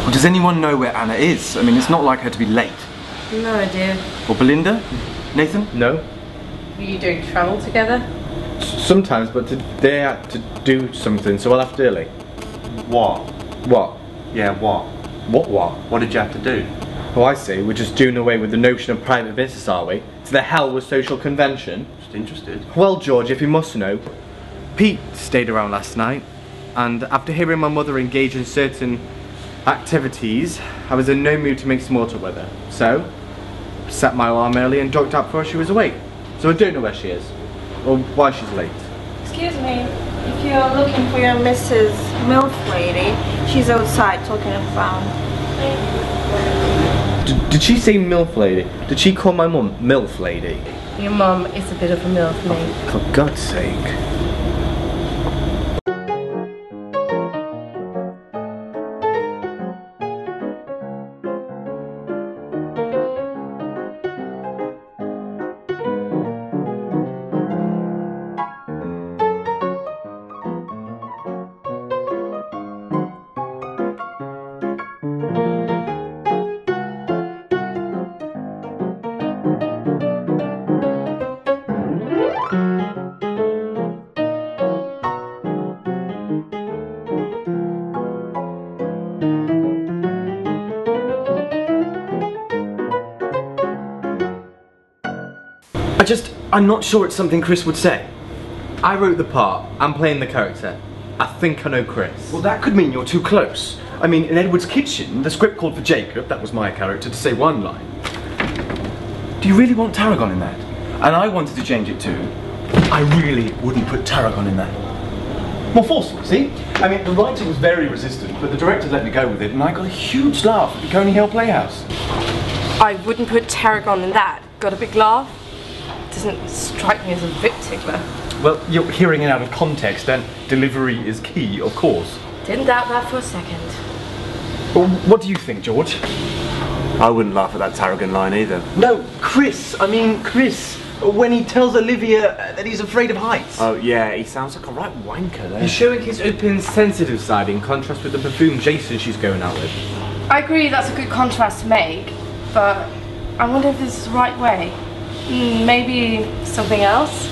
Well, does anyone know where Anna is? I mean, it's not like her to be late. No idea. Or Belinda? Nathan? No. You don't travel together? Sometimes, but they had to do something, so I left early. What? What? Yeah, what? What? What did you have to do? Oh, I see. We're just doing away with the notion of private business, are we? To the hell with social convention. Just interested. Well, George, if you must know, Pete stayed around last night, and after hearing my mother engage in certain activities, I was in no mood to make small talk with her. So, set my alarm early and ducked out before she was awake. So I don't know where she is, or why she's late. Excuse me, if you're looking for your Mrs. MILF lady, she's outside talking on the phone. Did she say MILF lady? Did she call my mum MILF lady? Your mum is a bit of a MILF, mate. For God's sake. I'm not sure it's something Chris would say. I wrote the part. I'm playing the character. I think I know Chris. Well, that could mean you're too close. I mean, in Edward's kitchen, the script called for Jacob, that was my character, to say one line. Do you really want Tarragon in that? And I wanted to change it to, I really wouldn't put Tarragon in that. More forceful, see? I mean, the writer was very resistant, but the director let me go with it, and I got a huge laugh at the Coney Hill Playhouse. I wouldn't put Tarragon in that. Got a big laugh? Doesn't strike me as a bit tickler. Well, you're hearing it out of context, and delivery is key, of course. Didn't doubt that for a second. Well, what do you think, George? I wouldn't laugh at that Tarragon line either. No, Chris. I mean, Chris. When he tells Olivia that he's afraid of heights. Oh, yeah, he sounds like a right wanker there. He's showing his open, sensitive side in contrast with the buffoon Jason she's going out with. I agree that's a good contrast to make, but I wonder if this is the right way. Maybe something else?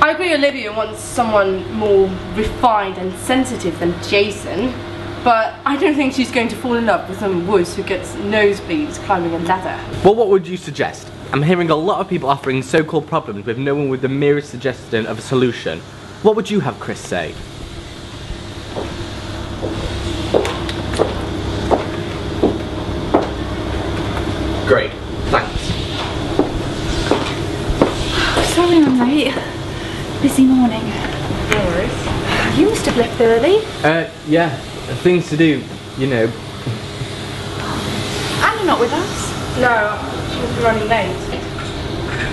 I agree Olivia wants someone more refined and sensitive than Jason, but I don't think she's going to fall in love with some wuss who gets nosebleeds climbing a ladder. Well, what would you suggest? I'm hearing a lot of people offering so-called problems with no one with the merest suggestion of a solution. What would you have Chris say? Great, thanks. Sorry I'm late. Busy morning. No worries. You must have left early. Yeah, things to do, you know. Anna not with us? No, she was running late.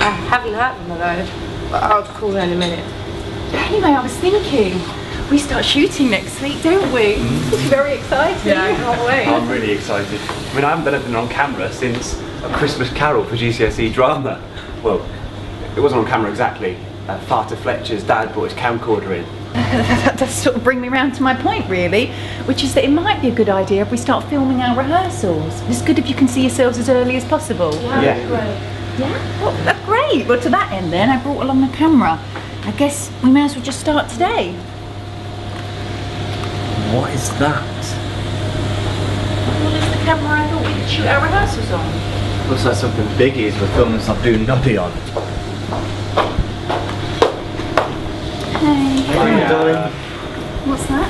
I haven't heard from her though, but I'll call her in a minute. Anyway, I was thinking, we start shooting next week, don't we? It's very exciting. Yeah, I can't wait. I'm really excited. I mean, I haven't done anything on camera since A Christmas Carol for GCSE drama. Well, it wasn't on camera exactly. Farter Fletcher's dad brought his camcorder in. That does sort of bring me round to my point, really, which is that it might be a good idea if we start filming our rehearsals. It's good if you can see yourselves as early as possible. Yeah. Yeah? Well, that's great. Well, to that end then, I brought along the camera. I guess we may as well just start today. What is that? Well, it's the camera I thought we could shoot our rehearsals on. Looks like something biggie is we're filming some do nobby on. Hey. Hey, darling. What's that?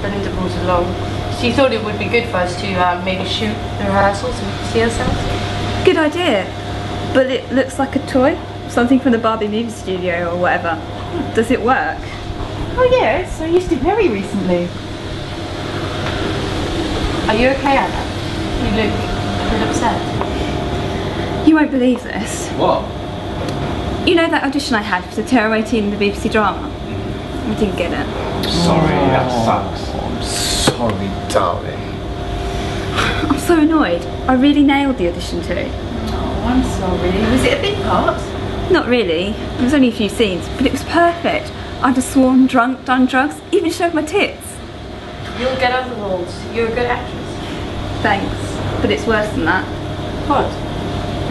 Belinda brought it along. She thought it would be good for us to maybe shoot the rehearsals and see ourselves. Good idea, but it looks like a toy, something from the Barbie movie studio or whatever. Does it work? Oh yes, I used it very recently. Are you okay, Anna? You look a bit upset. You won't believe this. What? You know that audition I had for the tearaway team in the BBC drama? I didn't get it. Sorry, that sucks. I'm sorry, darling. I'm so annoyed. I really nailed the audition too. Oh, I'm sorry. Was it a big part? Not really. There was only a few scenes, but it was perfect. I'd have sworn, drunk, done drugs, even showed my tits. You'll get other roles. You're a good actress. Thanks, but it's worse than that. What?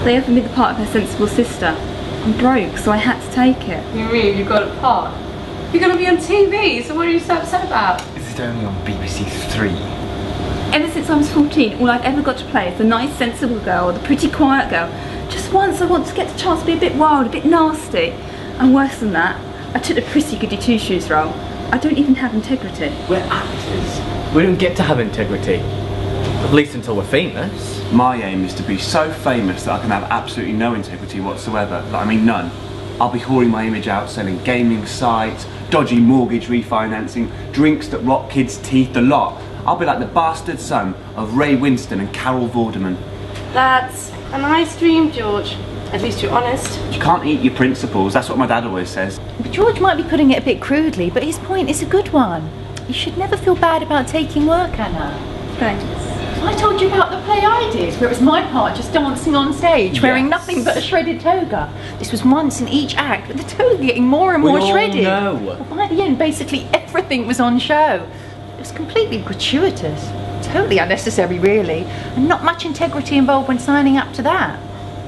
They offered me the part of her sensible sister. I'm broke, so I had to take it. You mean you got a part? You're gonna be on TV, so what are you so upset about? Is it only on BBC 3? Ever since I was 14, all I've ever got to play is the nice, sensible girl or the pretty, quiet girl. Just once I want to get the chance to be a bit wild, a bit nasty. And worse than that, I took the prissy goody-two shoes role. I don't even have integrity. We're actors. We don't get to have integrity. At least until we're famous. My aim is to be so famous that I can have absolutely no integrity whatsoever. Like, I mean, none. I'll be whoring my image out, selling gaming sites, dodgy mortgage refinancing, drinks that rot kids' teeth, the lot. I'll be like the bastard son of Ray Winston and Carol Vorderman. That's a nice dream, George. At least you're honest. You can't eat your principles, that's what my dad always says. George might be putting it a bit crudely, but his point is a good one. You should never feel bad about taking work, Anna. Thanks. I told you about the play I did, where it was my part just dancing on stage, wearing nothing but a shredded toga. This was once in each act, but the toga getting more and more shredded. Know. Well, by the end, basically everything was on show. It was completely gratuitous, totally unnecessary, really, and not much integrity involved when signing up to that.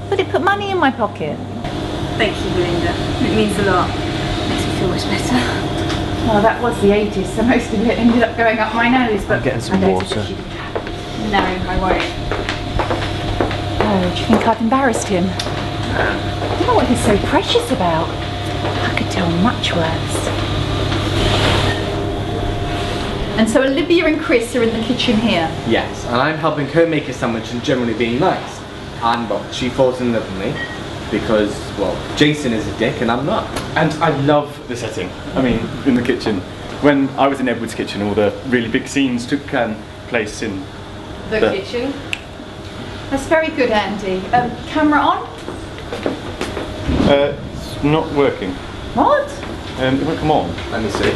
But it put money in my pocket. Thank you, Belinda. It means a lot. Makes me feel much better. Well, that was the 80s, so most of it ended up going up my nose, but I'm getting some I noticed water. that she didn't have it. No, I won't. Oh, do you think I've embarrassed him? I don't know what he's so precious about. I could tell much worse. And so Olivia and Chris are in the kitchen here. Yes, and I'm helping her make a sandwich and generally being nice. And, well, she falls in love with me because, well, Jason is a dick and I'm not. And I love the setting. I mean, in the kitchen. When I was in Edward's kitchen, all the really big scenes took place in The kitchen. That's very good, Andy. Camera on? It's not working. What? It won't come on. Let me see.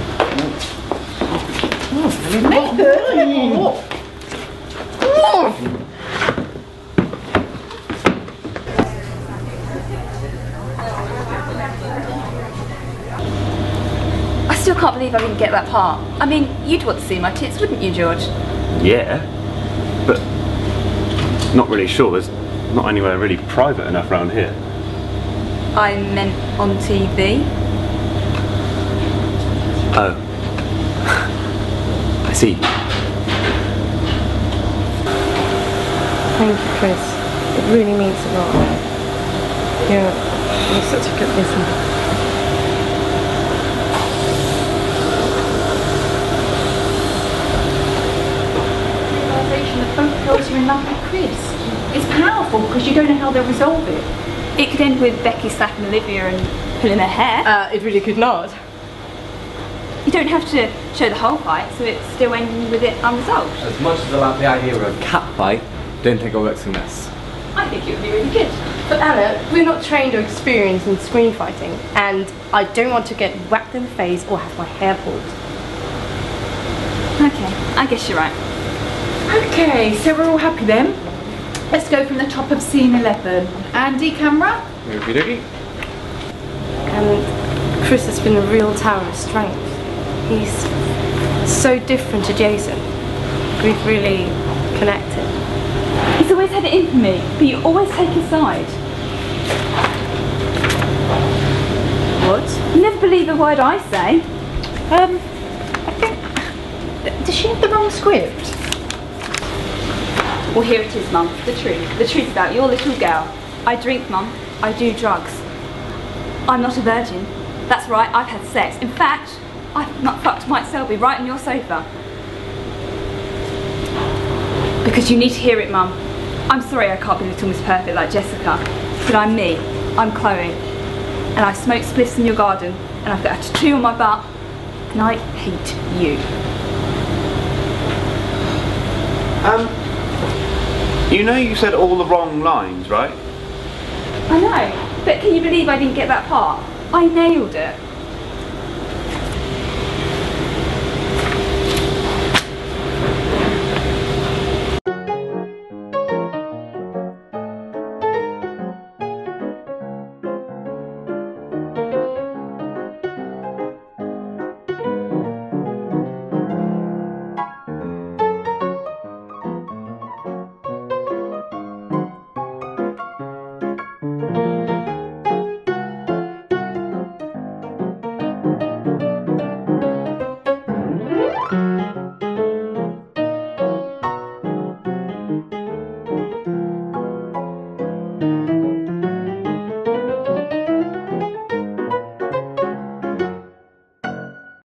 I still can't believe I didn't get that part. I mean, you'd want to see my tits, wouldn't you, George? Yeah, but not really sure. There's not anywhere really private enough around here. I meant on TV. Oh. I see. Thank you, Chris. It really means a lot. You're such a good listener. That both girls are in love with Chris. It's powerful because you don't know how they'll resolve it. It could end with Becky slapping Olivia and pulling her hair. It really could not. You don't have to show the whole fight, so it's still ending with it unresolved. As much as I like the idea of a cat fight, don't think it works in this. I think it would be really good. But Anna, we're not trained or experienced in screen fighting, and I don't want to get whacked in the face or have my hair pulled. Okay, I guess you're right. Okay, so we're all happy then. Let's go from the top of scene 11. Andy, camera? Okie dokie. And Chris has been a real tower of strength. He's so different to Jason. We've really connected. He's always had it in for me, but you always take his side. What? You never believe a word I say. I think... Does she have the wrong script? Well, here it is, Mum. The truth. The truth about your little girl. I drink, Mum. I do drugs. I'm not a virgin. That's right, I've had sex. In fact, I've not fucked Mike Selby right on your sofa. Because you need to hear it, Mum. I'm sorry I can't be Little Miss Perfect like Jessica, but I'm me. I'm Chloe. And I smoke spliffs in your garden, and I've got a tattoo on my butt, and I hate you. You know you said all the wrong lines, right? I know, but can you believe I didn't get that part? I nailed it.